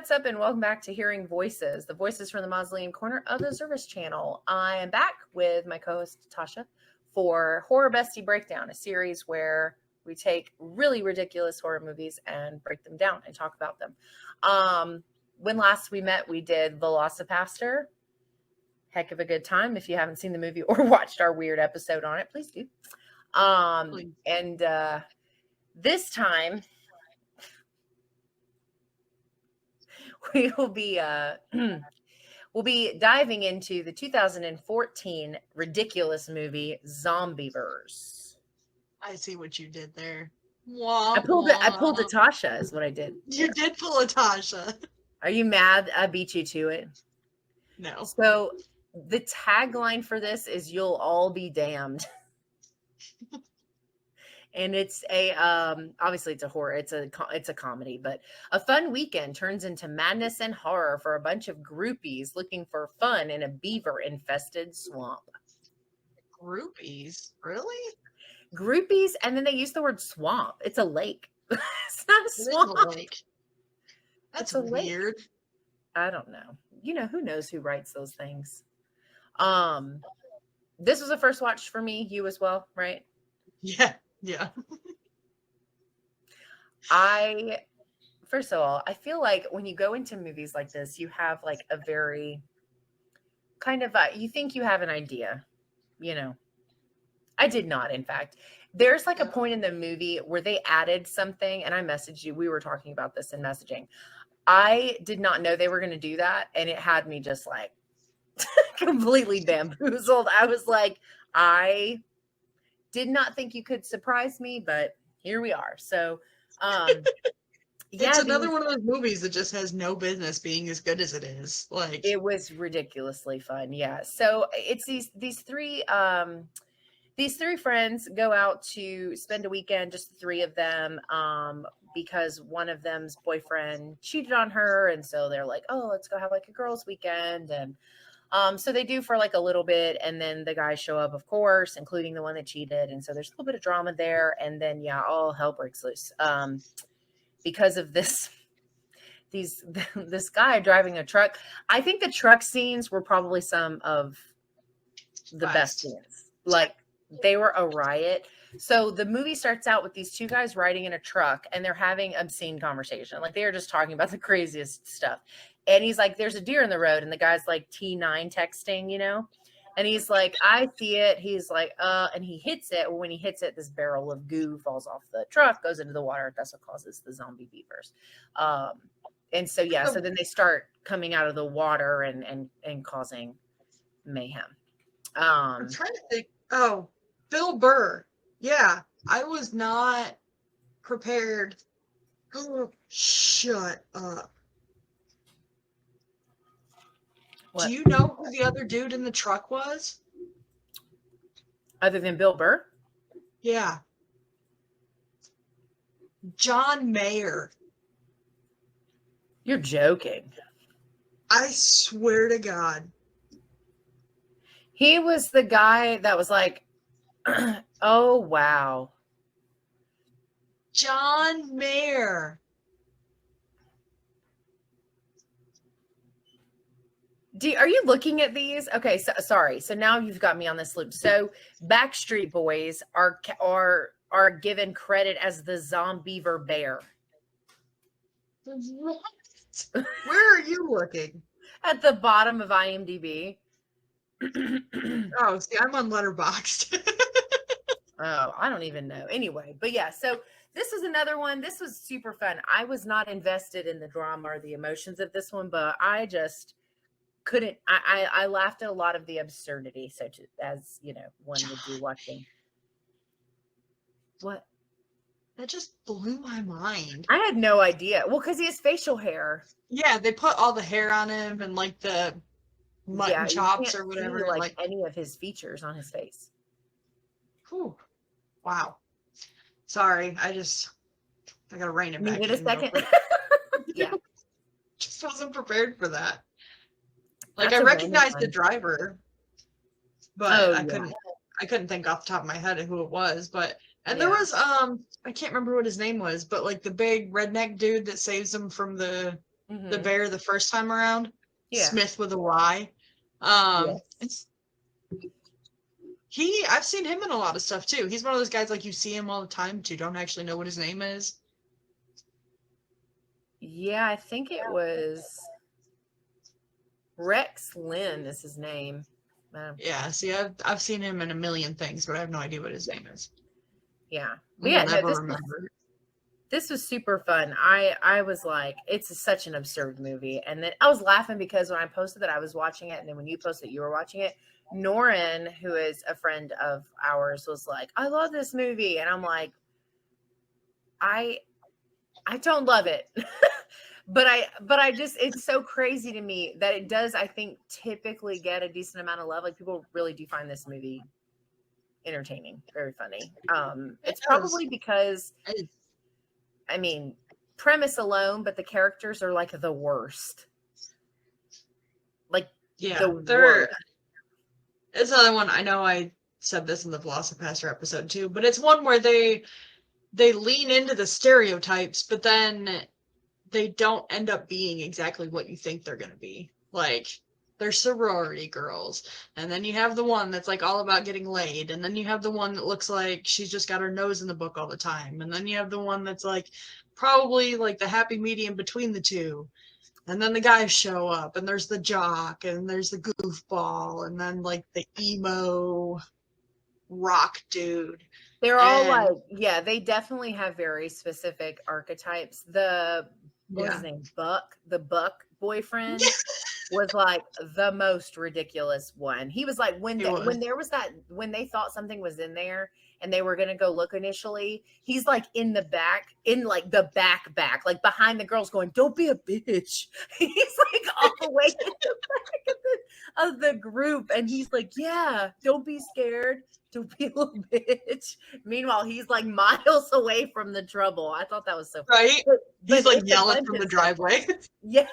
what's up, and welcome back to Hearing Voices, the voices from the Mausoleum corner of the Service Channel. I am back with my co-host Tasha for Horror Bestie Breakdown, a series where we take really ridiculous horror movies and break them down and talk about them. When last we met, we did Velocipaster. Heck of a good time. If you haven't seen the movie or watched our weird episode on it, please do. This time we will be we'll be diving into the 2014 ridiculous movie Zombeavers. I see what you did there. I pulled a Tasha is what I did. You did pull a Tasha. Are you mad I beat you to it? No. So the tagline for this is "You'll all be damned." And it's a obviously it's a horror, it's a comedy, but a fun weekend turns into madness and horror for a bunch of groupies looking for fun in a beaver infested swamp. Groupies? Really? Groupies, and then they use the word swamp. It's a lake. It's not a swamp. A lake. That's weird. Lake. I don't know. You know, who knows who writes those things? This was a first watch for me, you as well, right? Yeah. First of all, I feel like when you go into movies like this, you have like a very kind of, you think you have an idea, you know. I did not, in fact. There's like a point in the movie where they added something, and I messaged you. We were talking about this in messaging. I did not know they were going to do that, and it had me just like completely bamboozled. I was like, I did not think you could surprise me, but here we are. So, it's another one of those movies that just has no business being as good as it is. Like, it was ridiculously fun. Yeah. So it's these three friends go out to spend a weekend, just the three of them, because one of them's boyfriend cheated on her, and so they're like, "Oh, let's go have like a girls' weekend." And so they do for like a little bit, and then the guys show up, of course, including the one that cheated. And so there's a little bit of drama there. And then, yeah, all hell breaks loose because of this guy driving a truck. I think the truck scenes were probably some of the best scenes. Like, they were a riot. So the movie starts out with these two guys riding in a truck, and they're having obscene conversation. Like, they are just talking about the craziest stuff. And he's like, "There's a deer in the road." And the guy's like T9 texting, you know? And he's like, "I see it." He's like, and he hits it. When he hits it, this barrel of goo falls off the truck, goes into the water. That's what causes the zombie beavers. And so, yeah, so then they start coming out of the water and causing mayhem. I'm trying to think. Oh, Bill Burr. Yeah, I was not prepared. Oh, shut up. What? Do you know who the other dude in the truck was? Other than Bill Burr? Yeah. John Mayer. You're joking. I swear to God. He was the guy that was like, oh, wow. John Mayer. Are you looking at these? Okay, so, sorry. So now you've got me on this loop. So Backstreet Boys are given credit as the Zombeaver bear. What? Where are you looking? At the bottom of IMDb. Oh, see, I'm on Letterboxd. Oh, I don't even know. Anyway, but yeah, so this was another one. This was super fun. I was not invested in the drama or the emotions of this one, but I just couldn't. I laughed at a lot of the absurdity, such as, you know, one would do watching. What? That just blew my mind. I had no idea. Well, because he has facial hair. Yeah, they put all the hair on him and like the mutton chops or whatever. See, like any of his features on his face. Whew. Wow. Sorry, I gotta rein it back. Need a second. Yeah. Just wasn't prepared for that. Like, That's I recognized the driver, but I couldn't think off the top of my head who it was. But there was I can't remember what his name was, but like the big redneck dude that saves him from the the bear the first time around. Yeah. Smith with a Y. Yes. I've seen him in a lot of stuff too. He's one of those guys like you see him all the time, but you don't actually know what his name is. Yeah, I think it was Rex Lynn is his name. Yeah, see, I've seen him in a million things, but I have no idea what his name is. Yeah. But yeah, never remember. This was super fun. I was like, it's such an absurd movie. And then I was laughing because when I posted that I was watching it, and then when you posted you were watching it, Norin, who is a friend of ours, was like, I love this movie. And I'm like, I don't love it. but I just, it's so crazy to me that it does, I think, typically get a decent amount of love. Like, people really do find this movie entertaining, very funny. It's probably because, I mean, premise alone, but the characters are like the worst. Like, yeah, the worst. It's another one. I know I said this in the Velocipaster episode too, but it's one where they lean into the stereotypes, but then they don't end up being exactly what you think they're going to be. Like, they're sorority girls, and then you have the one that's like all about getting laid, and then you have the one that looks like she's just got her nose in the book all the time, and then you have the one that's like probably like the happy medium between the two. And then the guys show up, and there's the jock, and there's the goofball, and then like the emo rock dude. They're all like, yeah, they definitely have very specific archetypes. What was his name? Buck, the Buck boyfriend was like the most ridiculous one. He was like, when they thought something was in there and they were gonna go look initially, he's like in the back, in like the back, like behind the girls going, don't be a bitch. He's like all the way in the back of the group. And he's like, yeah, don't be scared. Don't be a little bitch. Meanwhile, he's like miles away from the trouble. I thought that was so funny. Right? He's like yelling from the driveway. Yeah.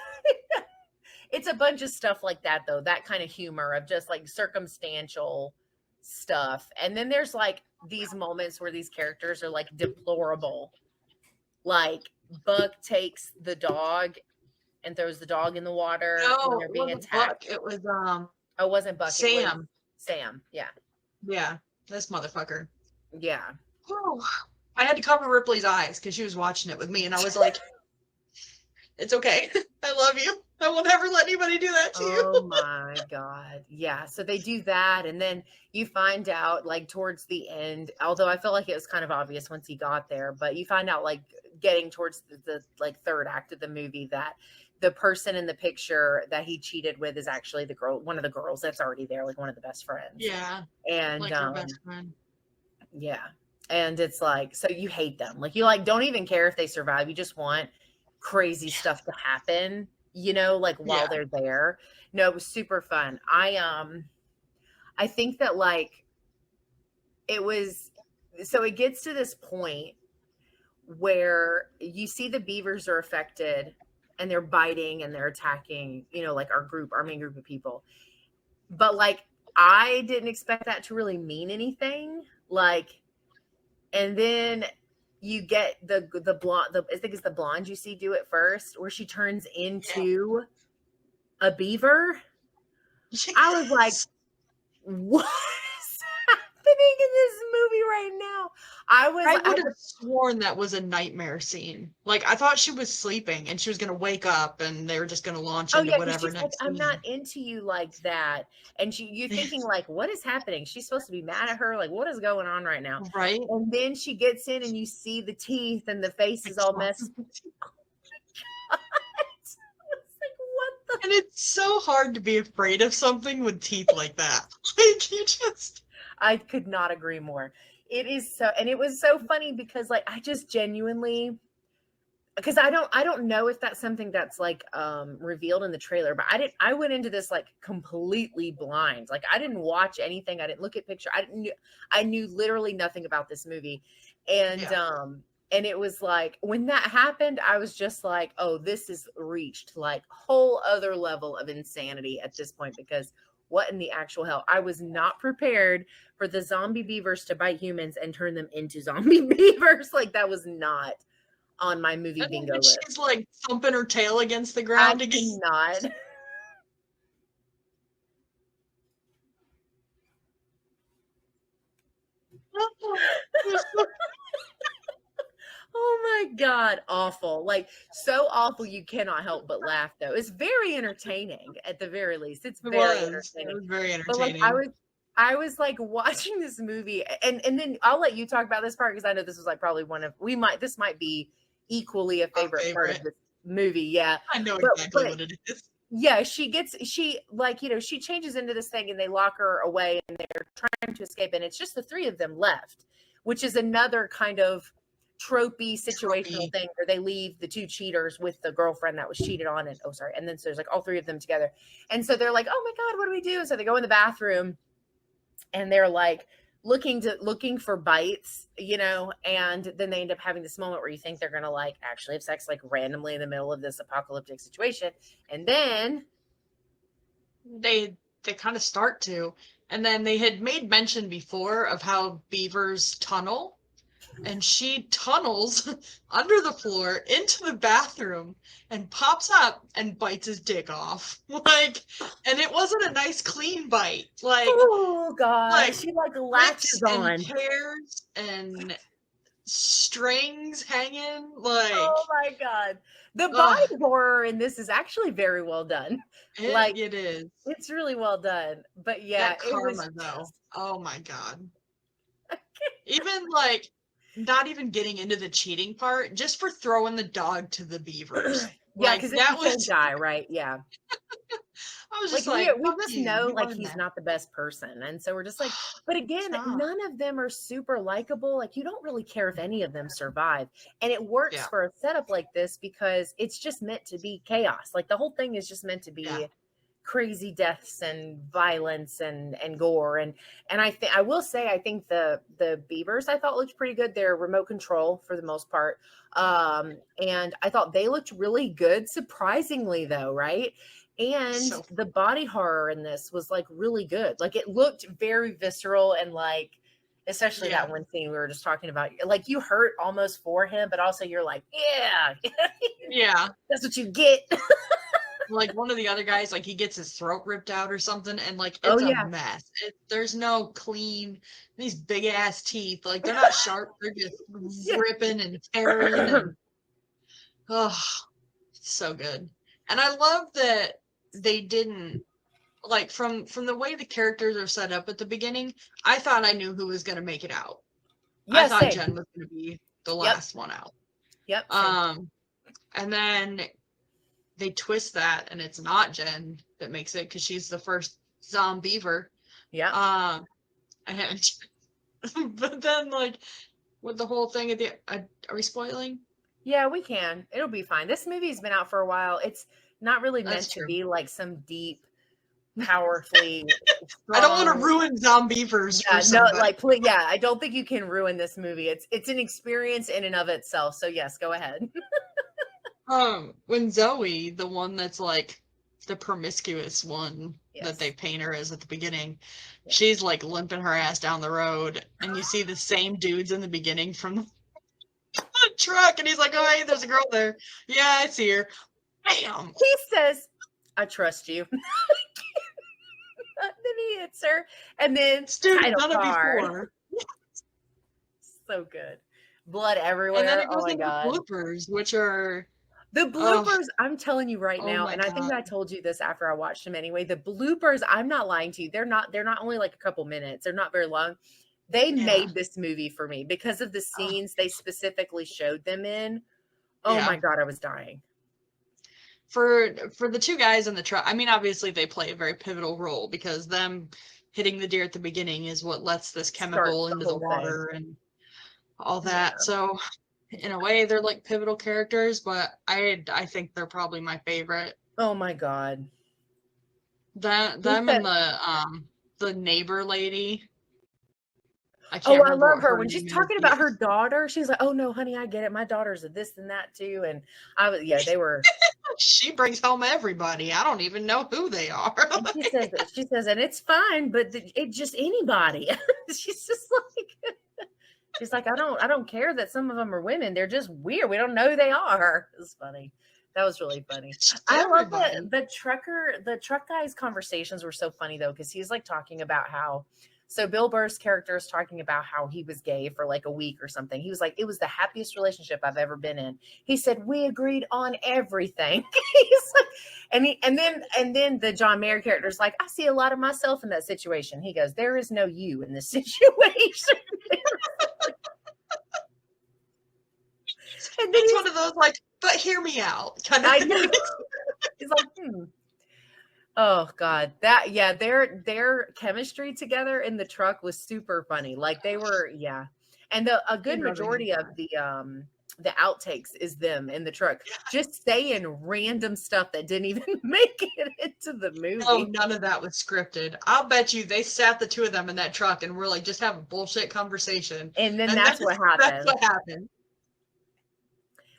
It's a bunch of stuff like that, though. That kind of humor of just like circumstantial stuff. And then there's like these moments where these characters are like deplorable. Like Buck takes the dog and throws the dog in the water when they're being attacked. Buck. It was it wasn't Buck. Sam. It was Sam. Yeah. Yeah. This motherfucker. Yeah. Oh, I had to cover Ripley's eyes because she was watching it with me, and I was like, it's okay. I love you. I won't ever let anybody do that to you. Oh my God. Yeah. So they do that. And then you find out like towards the end, although I feel like it was kind of obvious once he got there, but you find out like getting towards the like third act of the movie that the person in the picture that he cheated with is actually the girl, one of the girls that's already there, like one of the best friends. Yeah. And like her best friend. Yeah. And it's like, so you hate them. Like you like don't even care if they survive. You just want crazy stuff to happen, you know, like while they're there. No, it was super fun. I think that like it was, so it gets to this point where you see the beavers are affected and they're biting and they're attacking, you know, like our main group of people. But like, I didn't expect that to really mean anything. Like, and then you get the blonde, I think it's the blonde you see do it first, where she turns into a beaver. Yes. I was like, what is happening in this movie right now? I would have sworn that was a nightmare scene. Like, I thought she was sleeping and she was going to wake up and they were just going to launch into whatever she's next like, I'm not into you like that. And you're thinking like, what is happening? She's supposed to be mad at her. Like, what is going on right now? Right. And then she gets in and you see the teeth and the face is all messed up. And it's so hard to be afraid of something with teeth like that. Like, you just... I could not agree more. It is so, and it was so funny because like, I just genuinely, because I don't know if that's something that's like revealed in the trailer, but I went into this like completely blind. Like I didn't watch anything. I didn't look at picture. I knew literally nothing about this movie. And, and it was like, when that happened, I was just like, oh, this is reached like whole other level of insanity at this point, because what in the actual hell? I was not prepared for the zombie beavers to bite humans and turn them into zombie beavers. Like that was not on my movie And bingo then list. she's like thumping her tail against the I ground again. cannot. Oh my God, awful. Like, so awful you cannot help but laugh, though. It's very entertaining, at the very least. It's very It entertaining. was very But like entertaining. I was like watching this movie, and then I'll let you talk about this part because I know this was like probably this might be equally a favorite part of this movie. Yeah. I know But exactly what it is. yeah, she like, she changes into this thing and they lock her away and they're trying to escape, and it's just the three of them left, which is another kind of tropey situational thing where they leave the two cheaters with the girlfriend that was cheated on, and and then so there's like all three of them together, and so they're like, oh my God, what do we do? So they go in the bathroom and they're like looking for bites, and then they end up having this moment where you think they're gonna like actually have sex like randomly in the middle of this apocalyptic situation, and then they kind of start to, and then they had made mention before of how beavers tunnel, and she tunnels under the floor into the bathroom and pops up and bites his dick off. Like, and it wasn't a nice clean bite. Like, oh God, like she like latches on and tears and strings hanging. Like, oh my God, the body horror in this is actually very well done. it is. It's really well done. But yeah, That karma though. Oh my God. Even like not even getting into the cheating part, just for throwing the dog to the beavers. Yeah, because it's the same guy, right? Yeah. I was just like, we just know like he's not the best person, and so we're just like, but again, none of them are super likable. Like, you don't really care if any of them survive, and it works for a setup like this because it's just meant to be chaos. Like, the whole thing is just meant to be crazy deaths and violence and gore, and I will say I think the beavers I thought looked pretty good. They're remote control for the most part, and I thought they looked really good, surprisingly though, right? And the body horror in this was like really good. Like, it looked very visceral, and like, especially that one scene we were just talking about, like, you hurt almost for him, but also you're like, yeah, that's what you get. Like, one of the other guys, like, he gets his throat ripped out or something, and like, it's a mess. There's no clean, these big ass teeth, like, they're not sharp, they're just ripping and tearing. And, so good. And I love that they didn't, like, from the way the characters are set up at the beginning, I thought I knew who was going to make it out. I thought Jen was going to be the last one out. Yep. And then they twist that, and it's not Jen that makes it because she's the first Zombeaver. Yeah. But then, like, with the whole thing at the, are we spoiling? Yeah, we can. It'll be fine. This movie's been out for a while. It's not really meant to be like some deep, powerfully strong... I don't want to ruin Zombeavers for somebody. I don't think you can ruin this movie. It's an experience in and of itself. So yes, go ahead. When Zoe, the one that's like the promiscuous one that they paint her as at the beginning, she's like limping her ass down the road, and you see the same dudes in the beginning from the truck, and he's like, oh, hey, there's a girl there. Yeah, I see her. Bam! He says, I trust you. Then he hits her, and then done it before. So good. Blood everywhere. And then it goes into bloopers, which are the bloopers. I'm telling you right now, and I think I told you this after I watched them anyway. The bloopers, I'm not lying to you. They're not only like a couple minutes. They're not very long. They made this movie for me because of the scenes they specifically showed them in. Oh my God, I was dying. For the two guys in the truck, I mean, obviously they play a very pivotal role because them hitting the deer at the beginning is what lets this chemical into the water and all that. So in a way, they're like pivotal characters, but I think they're probably my favorite. Oh my God. Them and the neighbor lady. I love her when she's talking about her daughter. She's like, "Oh no, honey, I get it. My daughter's a this and that too." And they were. She brings home everybody. I don't even know who they are. And she says, and it's fine, but it's just anybody. She's just like, She's like, I don't care that some of them are women. They're just weird. We don't know who they are. It's funny. That was really funny. I love the truck guy's conversations were so funny though, because he's like talking about how, so Bill Burr's character is talking about how he was gay for like a week or something. He was like, it was the happiest relationship I've ever been in. He said, we agreed on everything. He's like, and then the John Mayer character is like, I see a lot of myself in that situation. He goes, there is no you in this situation. And then it's one of those like, but hear me out kind of thing. He's like, Oh God, their chemistry together in the truck was super funny. Like they were, yeah. And a good majority of the outtakes is them in the truck just saying random stuff that didn't even make it into the movie. Oh, none of that was scripted. I'll bet you they sat the two of them in that truck and really just have a bullshit conversation. And then that's what happened. That's what happened.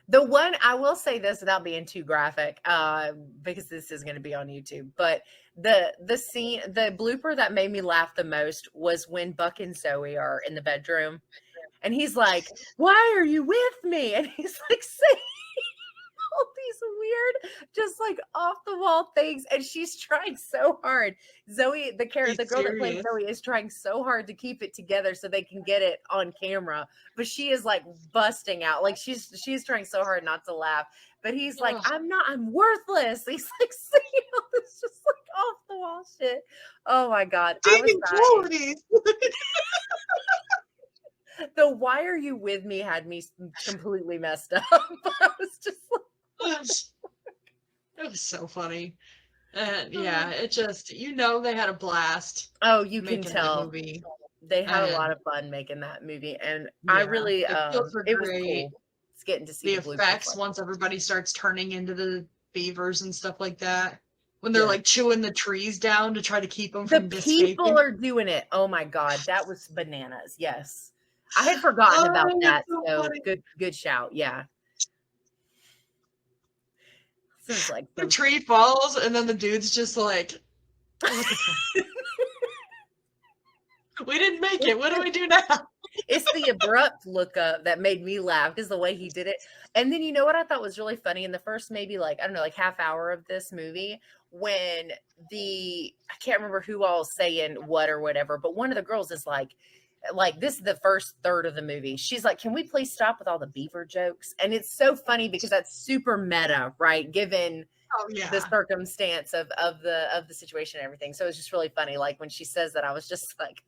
The one, I will say this without being too graphic, because this is going to be on YouTube, but the scene, the blooper that made me laugh the most was when Buck and Zoe are in the bedroom and he's like, why are you with me? And he's like saying all these weird, just like off the wall things. And she's trying so hard. Zoe, the girl that plays Zoe is trying so hard to keep it together so they can get it on camera. But she is like busting out. Like she's trying so hard not to laugh. But he's like, I'm worthless. He's like saying all this just like off the wall shit. Oh my God. The why are you with me had me completely messed up. I was just like, it was so funny. And yeah, it just, they had a blast. Oh, you can tell. They had a lot of fun making that movie. And I really, it was cool. It's getting to see the effects once everybody starts turning into the beavers and stuff like that. When they're like chewing the trees down to try to keep them from escaping. People are doing it. Oh my God. That was bananas. Yes. I had forgotten about that. So good shout. Yeah. Seems like the tree falls and then the dude's just like, what the fuck? We didn't make it. What do we do now? It's the abrupt look up that made me laugh, is the way he did it. And then you know what I thought was really funny in the first maybe like half hour of this movie, when I can't remember who all saying what or whatever, but one of the girls is like this is the first third of the movie. She's like, can we please stop with all the beaver jokes? And it's so funny because that's super meta, right? Given the circumstance of the situation and everything. So it's just really funny. Like when she says that, I was just like,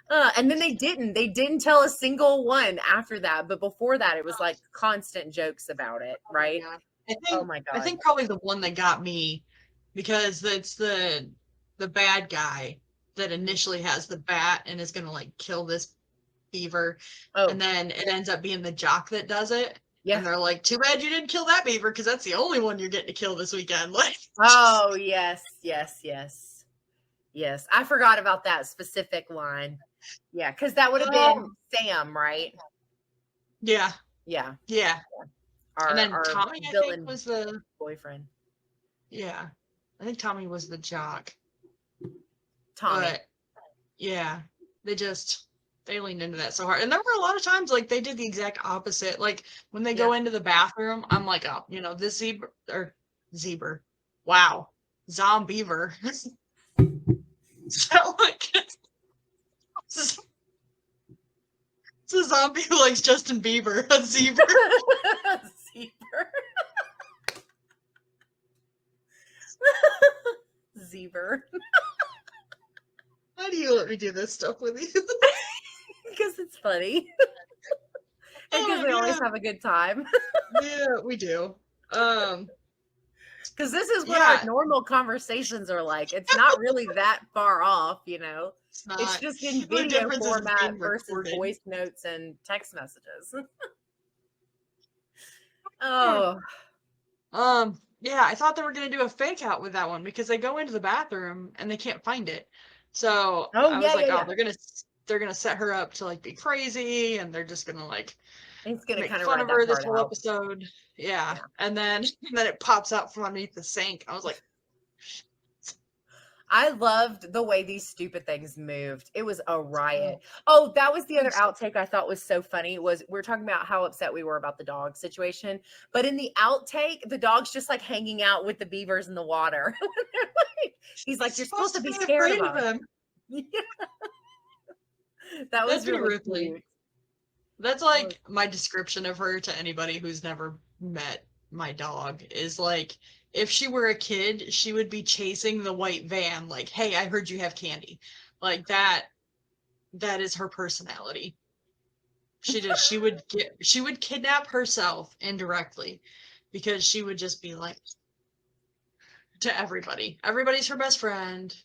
and then they didn't tell a single one after that. But before that, it was like constant jokes about it. Right. Yeah. Oh my God. I think probably the one that got me, because it's the bad guy that initially has the bat and is going to like kill this beaver. And then it ends up being the jock that does it. Yeah. And they're like, too bad you didn't kill that beaver, because that's the only one you're getting to kill this weekend. Like, oh, yes. I forgot about that specific line. Yeah, because that would have been Sam, right? Yeah. Yeah. And then Tommy, I think, was the boyfriend. Yeah. I think Tommy was the jock. Tommy. But, yeah. They leaned into that so hard. And there were a lot of times, like, they did the exact opposite. Like, when they go into the bathroom, I'm like, oh, this zebra. Wow. Zombeaver. So, like, it's a zombie who likes Justin Bieber. A zebra. Zebra. Why do you let me do this stuff with you? Because it's funny. Because we always have a good time. Yeah, we do. Because this is what our normal conversations are like. It's not really that far off, It's just in video format versus voice notes and text messages. Oh. Yeah, I thought they were going to do a fake out with that one, because they go into the bathroom and they can't find it. So I was like, they're gonna set her up to like be crazy, and they're just gonna like make fun of her this whole episode. Yeah. And then it pops out from underneath the sink. I was like, I loved the way these stupid things moved. It was a riot. Oh, that was the other outtake I thought was so funny was we were talking about how upset we were about the dog situation. But in the outtake, the dog's just like hanging out with the beavers in the water. He's like, you're supposed to be scared of them. Yeah. That was really cute. That's like my description of her to anybody who's never met my dog is like, if she were a kid, she would be chasing the white van like, hey, I heard you have candy. Like that is her personality. She would kidnap herself indirectly because she would just be like to everybody. Everybody's her best friend.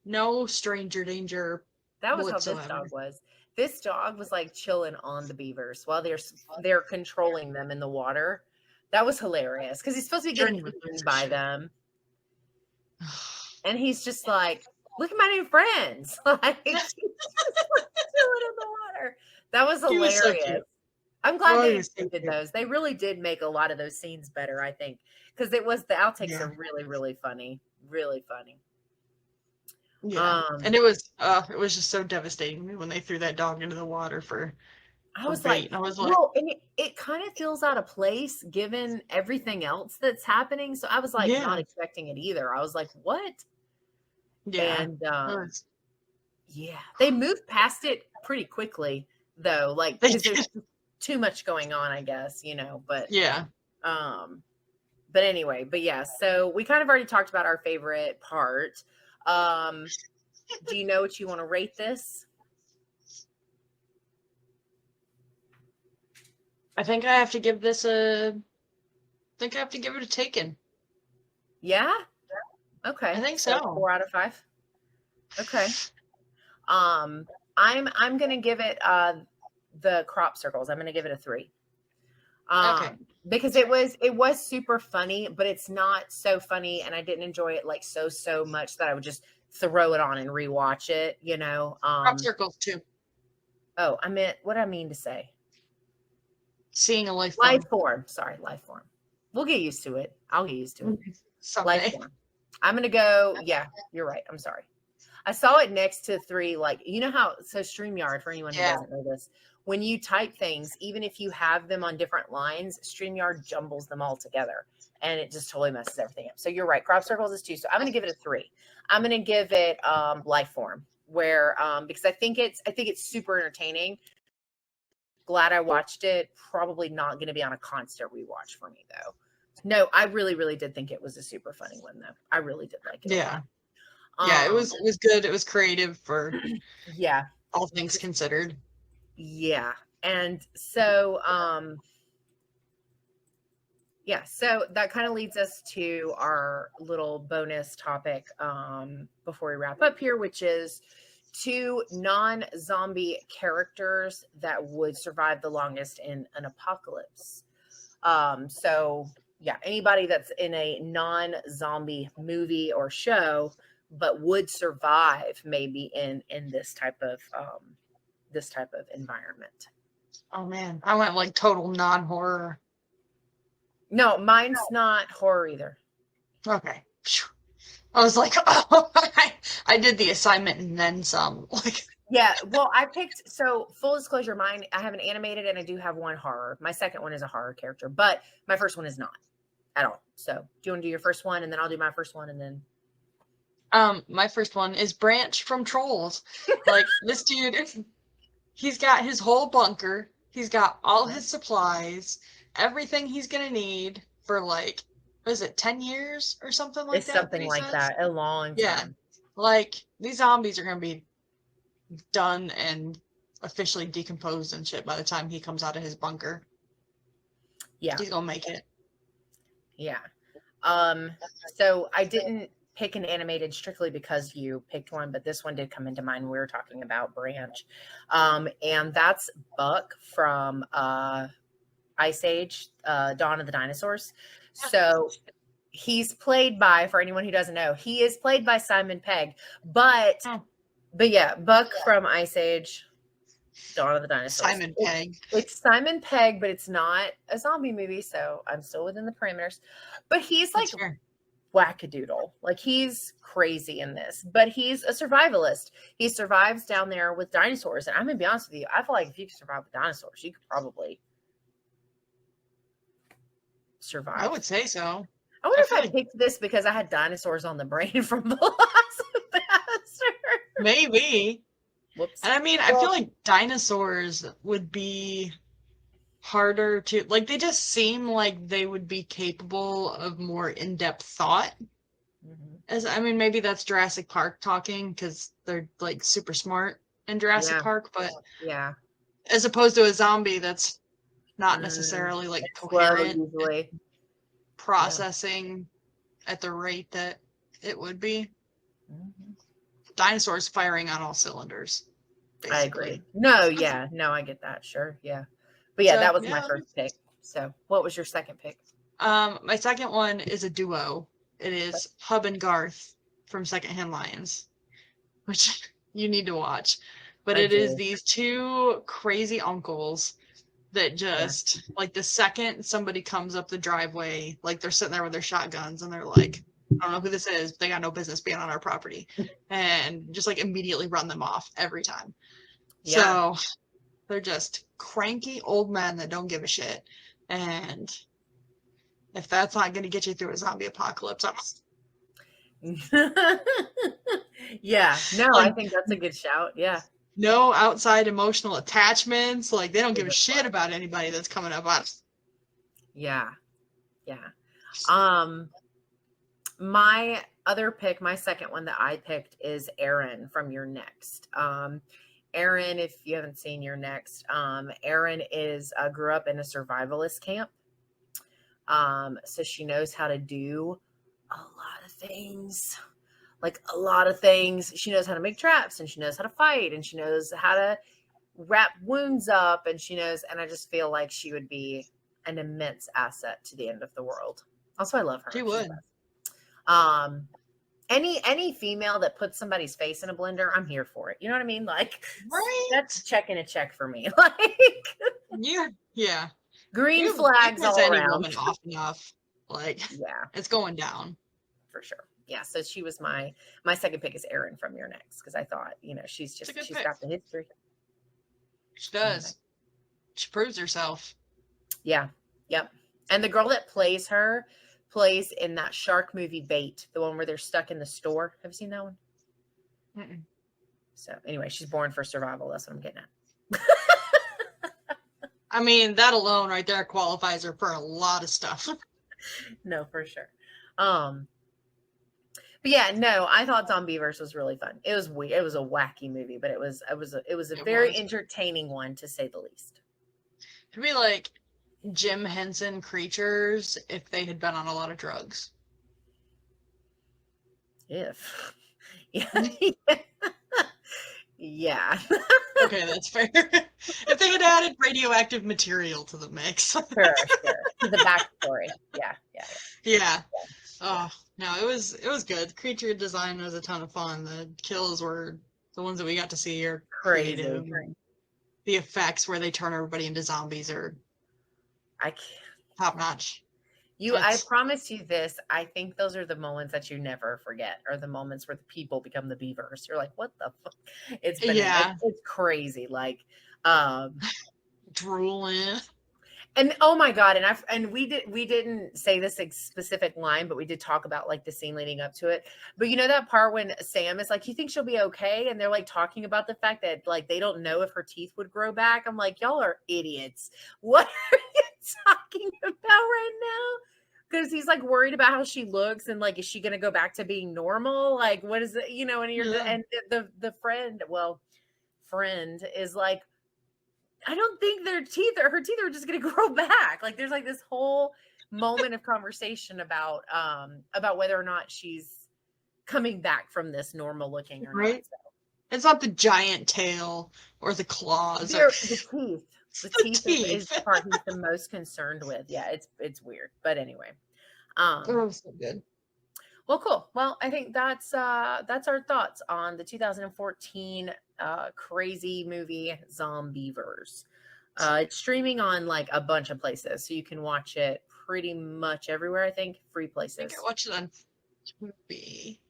No stranger danger. That was whatsoever. How this dog was. This dog was like chilling on the beavers while they're controlling them in the water. That was hilarious because he's supposed to be getting eaten by them. And he's just like, look at my new friends. Like, he's just chilling in the water. That was hilarious. Was so I'm glad they did those. They really did make a lot of those scenes better, I think. Because the outtakes are really, really funny. Really funny. Yeah. And it was just so devastating to me when they threw that dog into the water for I was like, well, and it kind of feels out of place given everything else that's happening. So I was like not expecting it either. I was like, what? Yeah. And they moved past it pretty quickly though. Like because there's too much going on, I guess, but but anyway, so we kind of already talked about our favorite part. Do you know what you want to rate this? I think I have to give this it a Taken. Yeah? Okay. I think so. 4 out of 5. Okay. I'm gonna give it the crop circles. I'm gonna give it a 3. Okay. Because it was super funny, but it's not so funny, and I didn't enjoy it like so much that I would just throw it on and rewatch it, Crop circles too. Oh, what I mean to say. Seeing a life form. Sorry, life form. We'll get used to it. I'll get used to it. Someday. Life form. I'm gonna go. Yeah, you're right. I'm sorry. I saw it next to 3. Like so StreamYard, for anyone who doesn't know this, when you type things, even if you have them on different lines, StreamYard jumbles them all together, and it just totally messes everything up. So you're right. Crop circles is 2. So I'm gonna give it a 3. I'm gonna give it life form, where because I think it's super entertaining. Glad I watched it. Probably not going to be on a constant rewatch for me, though. No, I really, really did think it was a super funny one, though. I really did like it. Yeah. It was good. It was creative for all things considered. Yeah. And so, so that kind of leads us to our little bonus topic before we wrap up here, which is 2 non-zombie characters that would survive the longest in an apocalypse. Anybody that's in a non-zombie movie or show, but would survive maybe in this type of environment. Oh man, I went like total non-horror. No, mine's not horror either. Okay. I was like, oh, I did the assignment and then some. Yeah, well, I picked, so full disclosure, mine, I have an animated and I do have one horror. My second one is a horror character, but my first one is not at all. So do you want to do your first one and then I'll do my first one and then? My first one is Branch from Trolls. Like this dude, he's got his whole bunker. He's got all his supplies, everything he's going to need for like, what is it, 10 years or something like that? Something like that, a long time. Yeah, like these zombies are going to be done and officially decomposed and shit by the time he comes out of his bunker. Yeah. He's going to make it. Yeah. So I didn't pick an animated strictly because you picked one, but this one did come into mind when we were talking about Branch. And that's Buck from Ice Age, Dawn of the Dinosaurs. So he's played by, for anyone who doesn't know, he is played by Simon Pegg. But yeah, Buck from Ice Age, Dawn of the Dinosaurs. Simon Pegg. It's Simon Pegg, but it's not a zombie movie, so I'm still within the parameters. But he's like wackadoodle. Like, he's crazy in this, but he's a survivalist. He survives down there with dinosaurs. And I'm going to be honest with you, I feel like if you could survive with dinosaurs, you could probably survive. I would say so. I wonder if I picked this because I had dinosaurs on the brain from Velocipastor. Maybe. Whoops. And I mean, I feel like dinosaurs would be harder to, like, they just seem like they would be capable of more in-depth thought. I mean, maybe that's Jurassic Park talking, because they're, like, super smart in Jurassic Park, but as opposed to a zombie that's not necessarily, like, coherent, usually processing at the rate that it would be. Dinosaurs firing on all cylinders, basically. I agree. No, I get that. Sure, yeah. But yeah, that was my first pick. So what was your second pick? My second one is a duo. It is Hub and Garth from Secondhand Lions, which you need to watch. But it is these two crazy uncles that just, like, the second somebody comes up the driveway, like, they're sitting there with their shotguns and they're like, I don't know who this is, but they got no business being on our property. And just, like, immediately run them off every time. Yeah. So they're just cranky old men that don't give a shit. And if that's not going to get you through a zombie apocalypse, yeah, no, like, I think that's a good shout. Yeah. No outside emotional attachments. Like, they don't give a shit about anybody that's coming up on us. Yeah. My other pick, my second one that I picked is Erin from Your Next. Erin, if you haven't seen Your Next, Erin grew up in a survivalist camp. So she knows how to do a lot of things. Like, a lot of things. She knows how to make traps, and she knows how to fight, and she knows how to wrap wounds up, and and I just feel like she would be an immense asset to the end of the world. Also, I love her. She would. Any female that puts somebody's face in a blender, I'm here for it. You know what I mean? Like, that's checking a check for me. Like, yeah. Green flags all around. Woman off enough. Like, it's going down for sure. Yeah. So she was my second pick is Erin from Your Next, because I thought, she's got the history. She does. She proves herself. Yeah. Yep. And the girl that plays her plays in that shark movie Bait, the one where they're stuck in the store. Have you seen that one? Mm-mm. So anyway, she's born for survival. That's what I'm getting at. I mean, that alone right there qualifies her for a lot of stuff. No, for sure. But yeah, no, I thought Zombeavers was really fun. It was weird. It was a wacky movie, but it was a very entertaining one, to say the least. It'd be like Jim Henson Creatures if they had been on a lot of drugs. Yeah. Yeah. Okay, that's fair. If they had added radioactive material to the mix. Sure. To the backstory. Yeah. Oh, no, it was good. The creature design was a ton of fun. The kills were the ones that we got to see are creative. Crazy. The effects where they turn everybody into zombies are top notch. I promise you this. I think those are the moments that you never forget, are the moments where the people become the beavers. You're like, what the fuck? It's crazy. Like, drooling. And oh my God. And we didn't say this specific line, but we did talk about, like, the scene leading up to it. But you know that part when Sam is like, you think she'll be okay? And they're like talking about the fact that, like, they don't know if her teeth would grow back. I'm like, y'all are idiots. What are you talking about right now? Because he's like worried about how she looks, and like, is she going to go back to being normal? Like, what is it? And the friend is like, I don't think her teeth are just going to grow back. Like, there's like this whole moment of conversation about whether or not she's coming back from this normal looking or not. So. It's not the giant tail or the claws. The teeth. The teeth is the part he's the most concerned with. Yeah, it's weird. But anyway. So good. Well, cool. Well, I think that's our thoughts on the 2014 crazy movie Zombeavers. It's streaming on like a bunch of places, so you can watch it pretty much everywhere. I think free places. I think I watched it on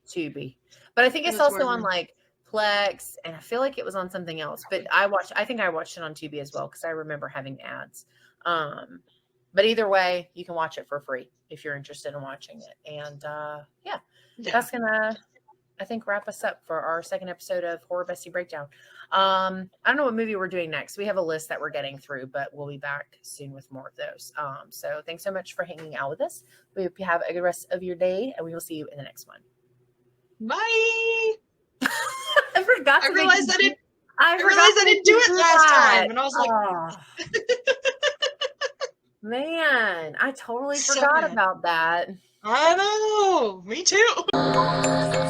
Tubi. But I think it's also on like Plex, and I feel like it was on something else. But I think I watched it on Tubi as well because I remember having ads. But either way, you can watch it for free if you're interested in watching it. And that's gonna, I think, wrap us up for our second episode of Horror Bestie Breakdown. I don't know what movie we're doing next. We have a list that we're getting through, but we'll be back soon with more of those. So thanks so much for hanging out with us. We hope you have a good rest of your day, and we will see you in the next one. Bye. I forgot. I realized I didn't do it last time, and I was like, man, I totally forgot about that. I know. Me too.